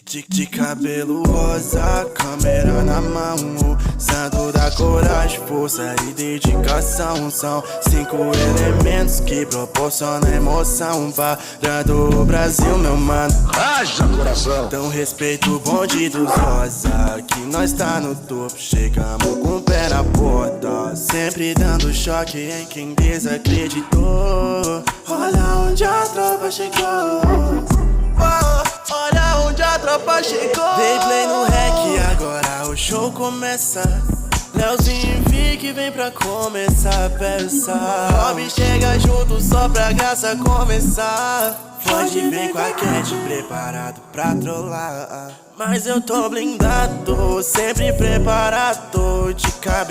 De cabelo rosa, câmera na mão, santo da coragem, força e dedicação. São 5 elementos que proporcionam emoção, parando o Brasil, meu mano. Haja coração. Então respeito o bonde dos rosa, que nós tá no topo, chegamos com o pé na porta, sempre dando choque em quem desacreditou. Olha onde a tropa chegou, olha onde a tropa chegou. Dei play no rec, agora o show começa. Leozinho e Vic vem pra começar a peça. Rob chega junto só pra graça começar. Pode vir com a Cat preparado pra trollar, mas eu tô blindado, sempre preparado, de cabeça.